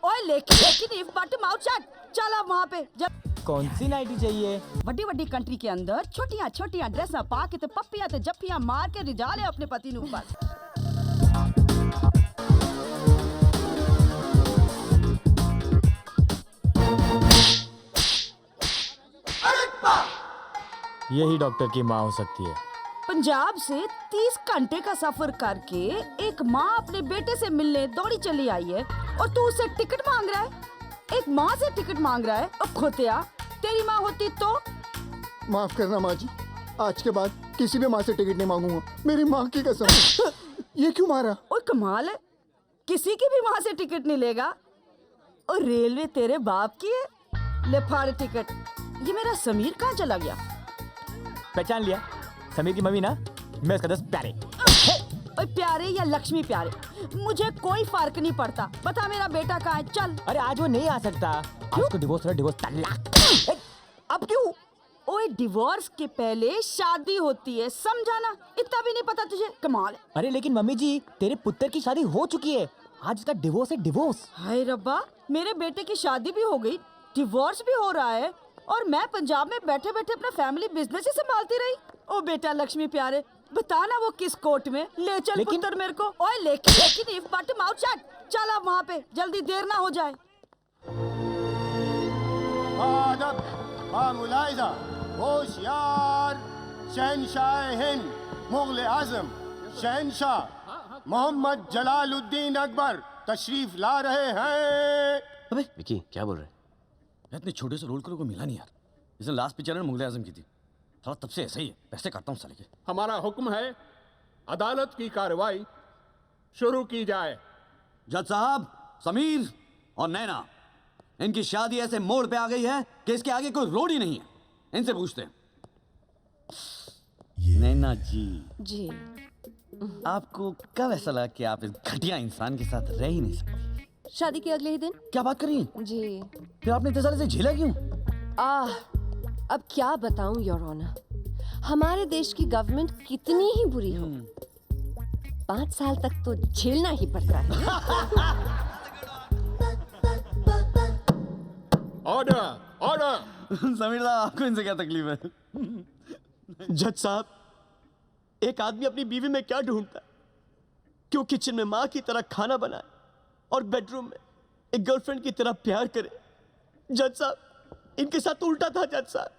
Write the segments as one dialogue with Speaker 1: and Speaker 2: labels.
Speaker 1: ओए लेकिन if but mouth shut. चल अब वहाँ पे जब
Speaker 2: कौन सी नाइटी चाहिए?
Speaker 1: ਵੱਡੀ ਵੱਡੀ ਕੰਟਰੀ के अंदर छोटियां छोटियां ड्रेसां पा के ते पप्पियां ते जप्पियां मार के रिझा ले अपने पति नू बस।
Speaker 2: यही डॉक्टर की माँ हो सकती है।
Speaker 1: पंजाब से 30 घंटे का सफर करके एक माँ अपने बेटे से मिलने दौड़ी चली आई है और तू उससे टिकट मांग रहा है। एक माँ से टिकट मांग रहा है। अब खोतिया तेरी माँ होती तो।
Speaker 3: माफ करना माँ जी, आज के बाद किसी भी माँ से टिकट नहीं मांगूंगा, मेरी माँ की कसम। ये क्यों मारा?
Speaker 1: और कमाल है, किसी की भी माँ से टिकट नहीं लेगा। और रेलवे तेरे बाप की है। ले फाड़ टिकट। ये मेरा समीर कहाँ चला गया?
Speaker 2: पहचान लिया? समीर की मम्मी ना, मैं उसका 10 प्यारे।
Speaker 1: ओए प्यारे या लक्ष्मी प्यारे, मुझे कोई फर्क नहीं पड़ता। बता मेरा बेटा कहाँ है? चल।
Speaker 2: अरे आज वो नहीं आ सकता, आज उसको डिवोर्स तलाक।
Speaker 1: अब क्यों? ओए डिवोर्स के पहले शादी होती है, समझा ना? इतना भी नहीं पता तुझे? कमाल है।
Speaker 2: अरे लेकिन मम्मी जी, तेरे पुत्र की शादी हो चुकी है, आज उसका डिवोर्स है, डिवोर्स।
Speaker 1: हाय रब्बा, मेरे बेटे की शादी भी हो गई, डिवोर्स भी हो रहा है और मैं पंजाब में बैठे बैठे अपना फैमिली बिजनेस ही संभालती रही। ओ बेटा लक्ष्मी प्यारे, बता ना वो किस कोर्ट में? ले चल पुत्र मेरे को। ओए लेकिन इफ बट माउथ शट। चल अब वहाँ पे, जल्दी देर ना हो जाए।
Speaker 4: आदब, मुलाहिजा, होशियार, शहनशाह हिंद, मुगल आजम, शहनशाह मोहम्मद जलालुद्दीन अकबर तशरीफ ला रहे हैं।
Speaker 5: अबे विकी क्या बोल रहे हैं? इतने छोटे से रोल करो को मिला नहीं यार। इसने लास्ट पिक्चर में मुगल आजम की थी, थोड़ा तब से ऐसा ही है। पैसे काटता हूँ साले के।
Speaker 6: हमारा हुक्म है, अदालत की कार्रवाई शुरू की जाए।
Speaker 5: जज साहब, समीर और नैना, इनकी शादी ऐसे मोड़ पे आ गई है कि इसके आगे कोई रोड ही नहीं है। इनसे पूछते हैं। नैना जी, आपको कब ऐसा लगा कि आप इस घटिया इंसान के साथ रह ही नहीं सकती?
Speaker 7: शादी के अगले ही दिन।
Speaker 5: क्या बात कर रही हैं?
Speaker 7: जी।
Speaker 5: फिर आपने इतने सारे से झेला क्यों?
Speaker 7: अब क्या बताऊं योर ऑनर, हमारे देश की गवर्नमेंट कितनी ही बुरी हो, 5 साल तक तो झेलना ही पड़ता है।
Speaker 6: Order, order.
Speaker 5: समीर साहब, आपको इनसे क्या तकलीफ है?
Speaker 8: जज साहब, एक आदमी अपनी बीवी में क्या ढूंढता है? क्यों किचन में माँ की तरह खाना बनाए और बेडरूम में एक गर्लफ्रेंड की तरह प्यार करे? जज साहब, इनके साथ तो उल्टा था। जज साहब,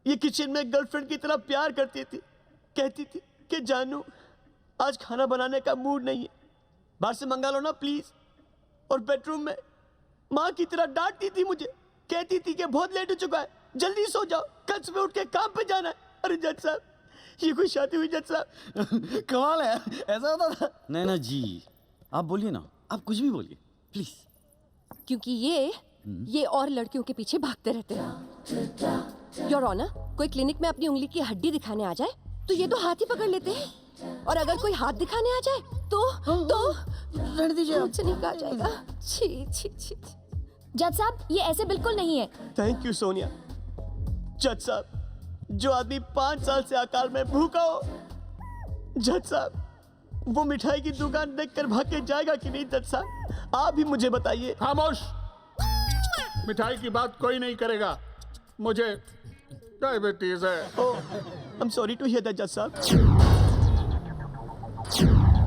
Speaker 8: ये किचन में गर्लफ्रेंड की तरह प्यार करती थी, कहती थी कि जानू आज खाना बनाने का मूड नहीं है, बाहर से मंगा लो ना प्लीज। और बेडरूम में माँ की तरह डांटती थी मुझे, कहती थी कि बहुत लेट हो चुका है, जल्दी सो जाओ, कल सुबह उठ के काम पे जाना है। अरे जज साहब, ये कोई शादी हुई जज साहब?
Speaker 5: कमाल है, ऐसा होता था? नैना जी, आप बोलिए ना, आप कुछ भी बोलिए प्लीज।
Speaker 7: क्योंकि ये और लड़कियों के पीछे भागते रहते हैं। योर ऑनर, कोई क्लिनिक में अपनी उंगली की हड्डी दिखाने आ जाए तो ये तो हाथ ही पकड़ लेते हैं, और अगर कोई हाथ दिखाने आ जाए तो
Speaker 5: रहने दीजिए,
Speaker 7: मुझसे नहीं कहा जाएगा। छी छी छी।
Speaker 9: जज साहब, ये ऐसे बिल्कुल नहीं है।
Speaker 8: Thank you Sonia. जज साहब, जो आदमी 5 साल से अकाल में भूखा हो, जज साहब, वो मिठाई की दुकान देखकर भाग के जाएगा कि नहीं? जज साहब, आप ही मुझे बताइए।
Speaker 6: खामोश, मिठाई की बात कोई नहीं करेगा, मुझे डायबिटीज है।
Speaker 8: Oh, I am sorry to hear that जज साहब।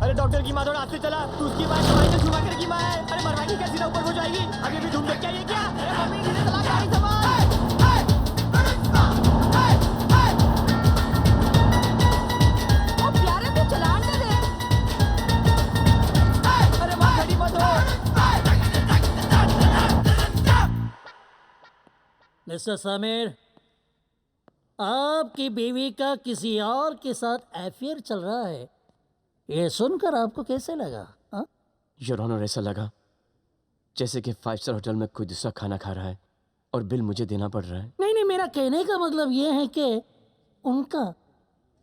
Speaker 8: अरे डॉक्टर की माँ थोड़ा आगे चला, तू उसकी माँ माइकल शूमाकर की माँ है। अरे मरवानी कैसी ना ऊपर हो जाएगी, अभी भी ढूंढ क्या ये क्या? अरे मम्मी किसे चला गाड़ी संभाल।
Speaker 1: ओ प्यारे तू चलान दे दे।
Speaker 8: अरे माँ खड़ी मत हो।
Speaker 10: मिस्टर समीर, आपकी बीवी का किसी और के साथ अफेयर चल रहा है, ये सुनकर आपको कैसे लगा? हाँ?
Speaker 8: योर ऑनर, ऐसा लगा जैसे कि 5 स्टार होटल में कोई दूसरा खाना खा रहा है और बिल मुझे देना पड़ रहा है।
Speaker 10: नहीं, मेरा कहने का मतलब ये है कि उनका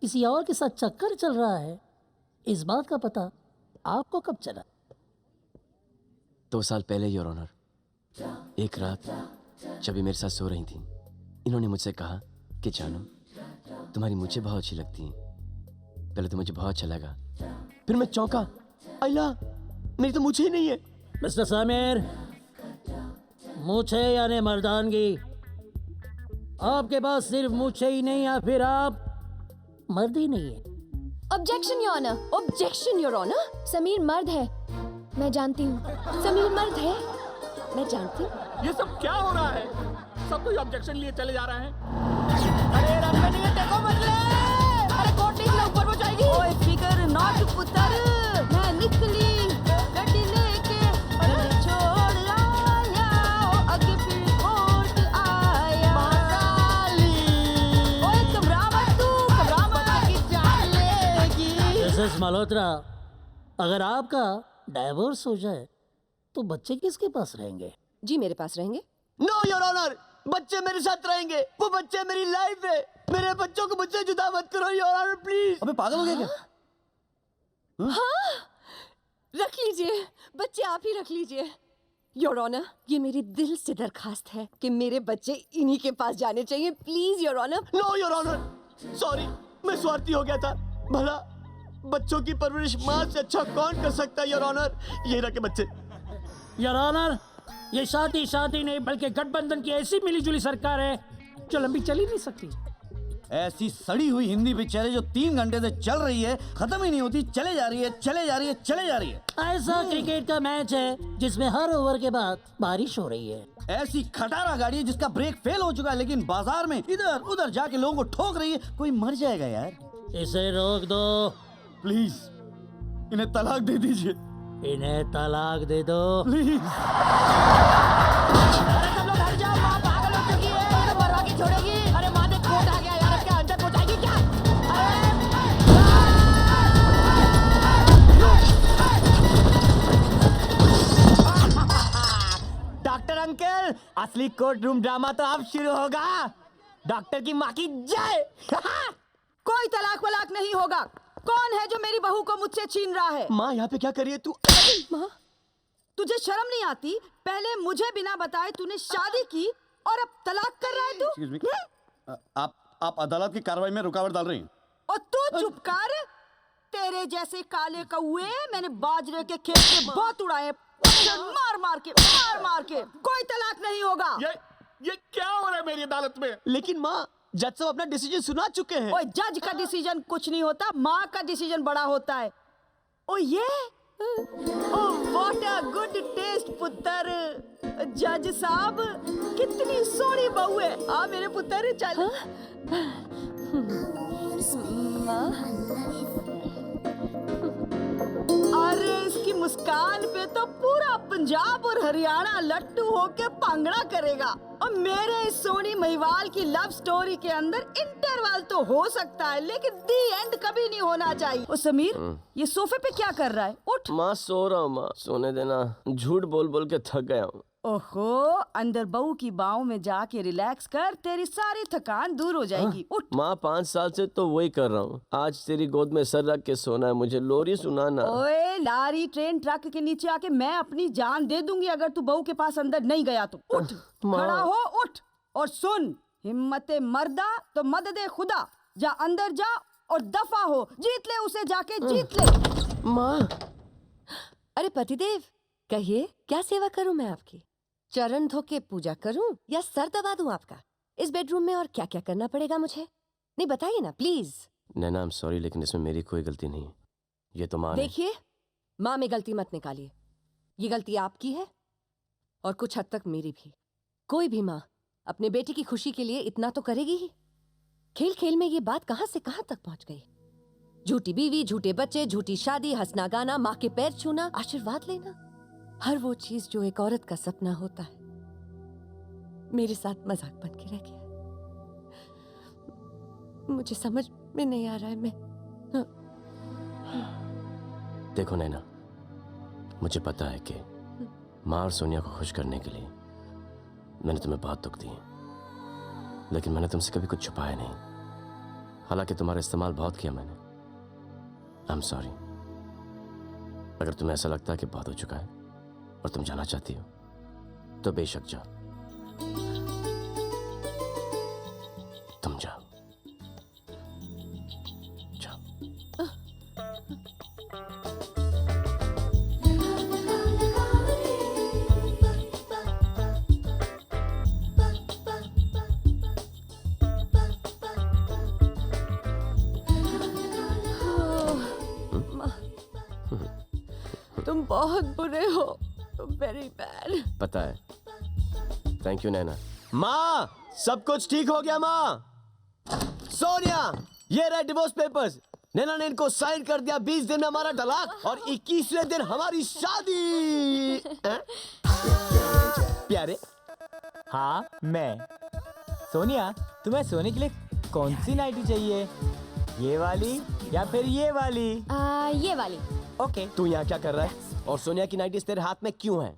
Speaker 10: किसी और के साथ चक्कर चल रहा है। इस बात का पता आपको कब चला?
Speaker 8: 2 साल पहले योर ऑनर, एक रात जब ये मेरे साथ सो रही थी, इन्होंने मुझसे कहा कि जानू तुम्हारी मुझे बहुत अच्छी लगती है। पहले तो मुझे बहुत अच्छा लगा, फिर मैं चौंका, अल्लाह मेरी तो मुझे ही नहीं है।
Speaker 10: मिस्टर समीर, मूछे यानी मर्दानगी। आपके पास सिर्फ मूछे ही नहीं या फिर आप मर्द ही नहीं है।
Speaker 7: Objection your honour, objection your honour.
Speaker 9: Sameer मर्द है, मैं जानती हूँ।
Speaker 7: समीर मर्द है, मैं जानती हूँ।
Speaker 6: ये सब क्या हो रहा है? सब कोई ऑब्जेक्शन लिए चले जा रहे हैं।
Speaker 1: अरे रंग में नहीं है, देखो बदले। अरे कोर्ट निकला, ऊपर वो जाएगी। ओए फिकर नॉट पुत्र, मैं निकली गड्डी लेके अरे छोड़ आया, आगे फिर कोर्ट आया। ओए घबरा मत तू, घबरा मत।
Speaker 10: मिसेस मल्होत्रा, अगर आपका डाइवोर्स हो जाए तो बच्चे किसके पास रहेंगे?
Speaker 7: जी मेरे पास रहेंगे।
Speaker 8: नो योर ऑनर, बच्चे मेरे साथ रहेंगे। वो बच्चे मेरी लाइफ है। मेरे बच्चों को मुझसे जुदा मत करो योर ऑनर, प्लीज।
Speaker 5: अबे पागल हो गया क्या?
Speaker 7: रख लीजिए बच्चे, आप ही रख लीजिए। योर ऑनर, ये मेरी दिल से दरखास्त है कि मेरे बच्चे इन्हीं के पास जाने चाहिए, please your honour.
Speaker 8: No your honour, sorry, मैं स्वार्थी हो गया था। भला बच्चों की परवरिश माँ से अच्छा कौन कर सकता है योर ऑनर? ये रखे बच्चे।
Speaker 10: योर ऑनर, ये शादी नहीं बल्कि गठबंधन की ऐसी मिलीजुली सरकार है जो लंबी चल ही नहीं सकती।
Speaker 5: ऐसी सड़ी हुई हिंदी पिक्चर जो 3 घंटे से चल रही है, खत्म ही नहीं होती, चले जा रही है, चले जा रही है, चले जा रही है।
Speaker 10: ऐसा क्रिकेट का मैच है जिसमें हर ओवर के बाद बारिश हो रही है।
Speaker 5: ऐसी खटारा गाड़ी है जिसका ब्रेक फेल हो चुका है, लेकिन बाजार में इधर उधर जाके लोगों को ठोक रही है। कोई मर जाएगा यार।
Speaker 10: इसे रोक दो,
Speaker 5: प्लीज इन्हें तलाक दे दीजिए,
Speaker 10: इन्हें तलाक दे दो।
Speaker 5: प्लीज।
Speaker 1: अरे सब लोग हट जाओ, माँ पागल हो चुकी है, ये तो मरवा के छोड़ेगी। अरे माँ देख कोर्ट आ गया यार, अब क्या अंदर पहुँचाएगी क्या?
Speaker 2: डॉक्टर अंकल, असली कोर्ट रूम ड्रामा तो अब शुरू होगा। डॉक्टर की माँ की जय।
Speaker 1: कोई तलाक वलाक नहीं होगा। कौन है जो मेरी बहू को मुझसे छीन रहा है?
Speaker 8: माँ यहाँ पे क्या कर रही है तू?
Speaker 7: माँ,
Speaker 1: तुझे शर्म नहीं आती? पहले मुझे बिना बताए तूने शादी की और अब तलाक कर रहा है तू?
Speaker 5: Excuse me? आप अदालत की कार्रवाई में रुकावट डाल रही हैं।
Speaker 1: और तू चुप कर। तेरे जैसे काले कौए मैंने बाजरे के खेत में बहुत उड़ाए, मार मार के। कोई तलाक नहीं होगा।
Speaker 6: ये क्या हो रहा है मेरी अदालत में?
Speaker 8: लेकिन माँ, जज साहब अपना डिसीजन सुना चुके हैं।
Speaker 1: ओए जज का डिसीजन कुछ नहीं होता, माँ का डिसीजन बड़ा होता है। ओ ये व्हाट अ गुड टेस्ट पुत्र। जज साहब कितनी सोहनी बहू है। आ मेरे पुत्र चल। अरे इसकी मुस्कान पे तो पूरा पंजाब और हरियाणा लट्टू होके भांगड़ा करेगा। और मेरे इस सोनी महिवाल की लव स्टोरी के अंदर इंटरवल तो हो सकता है, लेकिन दी एंड कभी नहीं होना चाहिए। ओ समीर, ये सोफे पे क्या कर रहा है? उठ।
Speaker 8: माँ सो रहा हूँ माँ, सोने देना। झूठ बोल बोल के थक गया हूँ।
Speaker 1: ओहो, अंदर बहू की बाहों में जाके रिलैक्स कर, तेरी सारी थकान दूर हो जाएगी। उठ।
Speaker 8: माँ 5 साल से तो वही कर रहा हूँ। आज तेरी गोद में सर रख के सोना है, मुझे लोरी सुनाना।
Speaker 1: ओए लारी ट्रेन ट्रक के नीचे आके मैं अपनी जान दे दूंगी अगर तू बहू के पास अंदर नहीं गया तो। उठ, खड़ा हो, उठ और सुन। हिम्मते मर्दा तो मददे खुदा। जा अंदर जा और दफा हो। जीत ले उसे, जाके जीत ले।
Speaker 7: माँ। अरे पतिदेव, कहिए क्या सेवा करूं मैं आपकी? चरण धो के पूजा करूं या सर दबा दूं आपका? इस बेडरूम में और क्या क्या करना पड़ेगा मुझे? नहीं बताइए ना please.
Speaker 8: Naina, I am sorry, लेकिन इसमें मेरी कोई गलती नहीं है। ये तो माँ ने।
Speaker 7: देखिए, माँ में गलती मत निकालिए। ये गलती आपकी है और कुछ हद तक मेरी भी। कोई भी माँ अपने बेटे की खुशी के लिए इतना तो करेगी ही। खेल खेल में ये बात कहां से कहां तक पहुंच गई। झूठी बीवी, झूठे बच्चे, झूठी शादी, हंसना गाना, माँ के पैर छूना, आशीर्वाद लेना, हर वो चीज जो एक औरत का सपना होता है मेरे साथ मजाक बन के रह गया। मुझे समझ में नहीं आ रहा है। मैं
Speaker 8: देखो नैना, मुझे पता है कि माँ और सोनिया को खुश करने के लिए मैंने तुम्हें बहुत दुख दिए, लेकिन मैंने तुमसे कभी कुछ छुपाया नहीं। हालांकि तुम्हारा इस्तेमाल बहुत किया मैंने। आई एम सॉरी। अगर तुम्हें ऐसा लगता है कि बहुत हो चुका है और तुम जाना चाहती हो तो बेशक जाओ, तुम जाओ, जाओ।
Speaker 7: बहुत बुरे हो, वेरी बैड।
Speaker 8: पता है। थैंक यू नैना। माँ, सब कुछ ठीक हो गया माँ। सोनिया, ये रहे डिवोर्स पेपर्स। नैना ने इनको साइन कर दिया। 20 दिन में हमारा तलाक और 21वें दिन हमारी शादी। प्यारे।
Speaker 2: हाँ मैं। सोनिया, तुम्हें सोने के लिए कौन सी नाइटी चाहिए? ये वाली या फिर ये वाली?
Speaker 9: ये वाली।
Speaker 2: ओके।
Speaker 8: तू यहाँ क्या कर रहा है? और सोनिया की नाइटीज तेरे हाथ में क्यों है?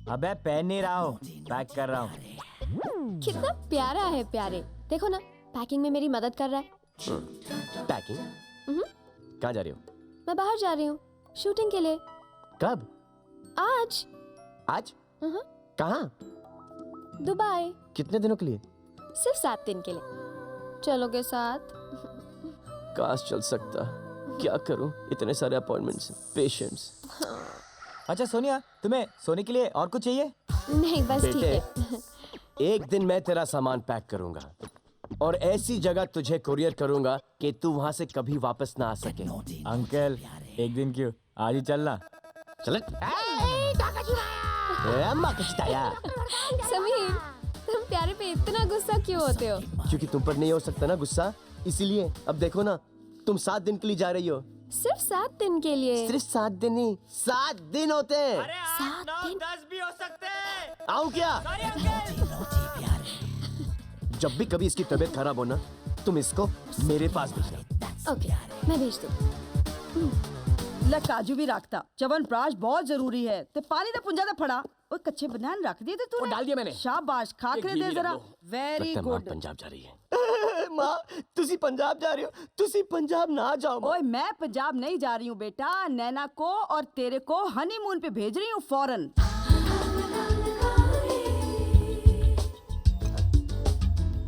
Speaker 2: अबे पहन नहीं रहा हूँ, पैक कर रहा हूँ।
Speaker 9: कितना प्यारा है प्यारे। देखो ना, पैकिंग में मेरी मदद कर रहा है।
Speaker 8: पैकिंग? कहाँ जा रही हो?
Speaker 9: मैं बाहर जा रही हूँ शूटिंग के लिए।
Speaker 8: कब?
Speaker 9: आज।
Speaker 8: आज? कहाँ?
Speaker 9: दुबई।
Speaker 8: कितने दिनों के लिए?
Speaker 9: सिर्फ 7 दिन के लिए। चलोगे साथ?
Speaker 8: काश चल सकता। क्या करूं, इतने सारे अपॉइंटमेंट्स, पेशेंट्स।
Speaker 2: अच्छा सोनिया, तुम्हें सोने के लिए और कुछ चाहिए?
Speaker 9: नहीं बस ठीक है।
Speaker 8: एक दिन मैं तेरा सामान पैक करूंगा और ऐसी जगह तुझे कुरियर करूंगा कि तू वहां से कभी वापस ना आ सके।
Speaker 2: अंकल, एक दिन क्यों, आज ही चलना।
Speaker 8: चल।
Speaker 9: समीर, तुम प्यारे पे इतना गुस्सा क्यों होते हो?
Speaker 8: क्योंकि तुम पर नहीं हो सकता ना गुस्सा, इसीलिए। अब देखो ना, तुम 7 दिन के लिए जा रही हो।
Speaker 9: सिर्फ 7 दिन के लिए?
Speaker 8: सिर्फ 7 दिन ही, 7 दिन होते हैं।
Speaker 9: 7 दिन?
Speaker 2: 10 भी हो सकते हैं।
Speaker 8: आऊं क्या? जब भी कभी इसकी तबीयत खराब हो ना, तुम इसको मेरे पास भेजना।
Speaker 9: ओके, मैं भेज दूँ।
Speaker 1: ले काजू भी रखता, चवनप्राश बहुत जरूरी है। ते पानी दा पुंजा दा फड़ा। ओए कच्चे बनान रख दिए थे तूने?
Speaker 8: डाल दिया मैंने।
Speaker 1: शाबाश, खाकरे दे जरा। वेरी
Speaker 8: लगता है माँ
Speaker 1: गुड।
Speaker 8: पंजाब जा रही है। माँ, तुसी पंजाब जा रही हो? तुसी पंजाब ना जाओ माँ।
Speaker 1: ओए मैं पंजाब नहीं जा रही हूँ बेटा, नैना को और तेरे को हनीमून पे भेज रही हूँ फौरन।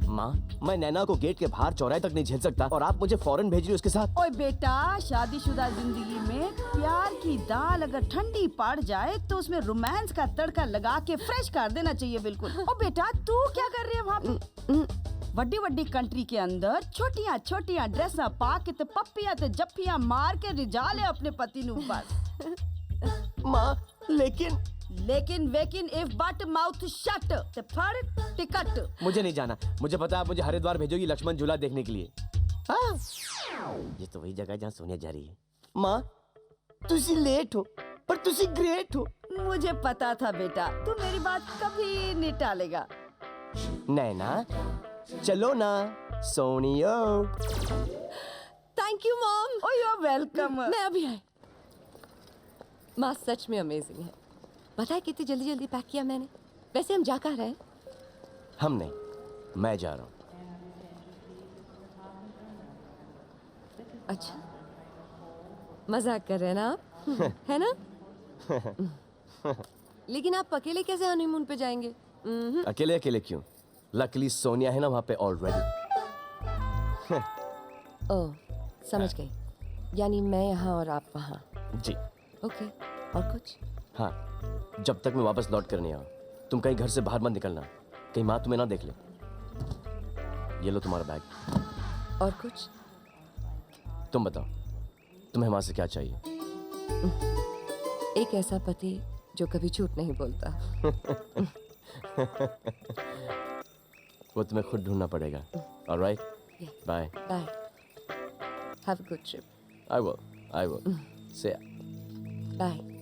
Speaker 8: माँ, मैं नैना को गेट के बाहर चौराहे तक नहीं झेल सकता और आप मुझे फौरन भेज रही हो उसके साथ।
Speaker 1: ओए बेटा, शादीशुदा जिंदगी में प्यार की दाल अगर ठंडी पड़ जाए तो उसमें रोमांस का तड़का लगा के फ्रेश कर देना चाहिए बिल्कुल। ओ बेटा, तू क्या कर रही है वहाँ पे? वड्डी वड्डी कंट्री के अंदर छोटियां छोटियां ड्रेसा पा के ते पप्पियां ते जप्पियां मार के रिझा ले अपने पति नु बस।
Speaker 8: माँ, लेकिन
Speaker 1: वेकिन इफ बट माउथ शट ते फड़ टिकट।
Speaker 8: मुझे नहीं जाना। मुझे पता है आप मुझे हरिद्वार भेजोगी लक्ष्मण झूला देखने के लिए। हाँ, ये तो वही जगह है जहाँ सोनिया जा रही है। माँ, तुसी लेट हो पर तुसी ग्रेट हो।
Speaker 1: मुझे पता था बेटा, तू मेरी बात कभी नहीं टालेगा।
Speaker 8: नैना, चलो ना सोनियो।
Speaker 7: Thank you mom.
Speaker 1: Oh you are welcome.
Speaker 7: मैं अभी आई। माँ सच में अमेजिंग है। पता है कितनी जल्दी जल्दी पैक किया मैंने। वैसे हम जा कहाँ रहे हैं?
Speaker 8: हम नहीं, मैं जा रहा हूँ।
Speaker 7: अच्छा, मजाक कर रहे हैं ना आप? है ना? लेकिन आप अकेले कैसे हनीमून पे जाएंगे?
Speaker 8: अकेले अकेले क्यों? लकीली सोनिया है ना वहाँ पे ऑलरेडी।
Speaker 7: ओह, समझ गई। यानी मैं यहाँ और आप वहाँ।
Speaker 8: जी।
Speaker 7: ओके, और कुछ?
Speaker 8: हाँ, जब तक मैं वापस लौट कर नहीं आऊँ, तुम कहीं घर से बाहर मत निकलना, कहीं माँ तुम्हें ना देख ले। ये लो तुम्हारा बैग।
Speaker 7: और कुछ?
Speaker 8: तुम बताओ, तुम्हें माँ से क्या चाहिए?
Speaker 7: एक ऐसा पति जो कभी झूठ नहीं बोलता।
Speaker 8: वो तुम्हें खुद ढूंढना पड़ेगा। Alright, bye.
Speaker 7: Bye. Have a good trip.
Speaker 8: I will. See ya.
Speaker 7: Bye.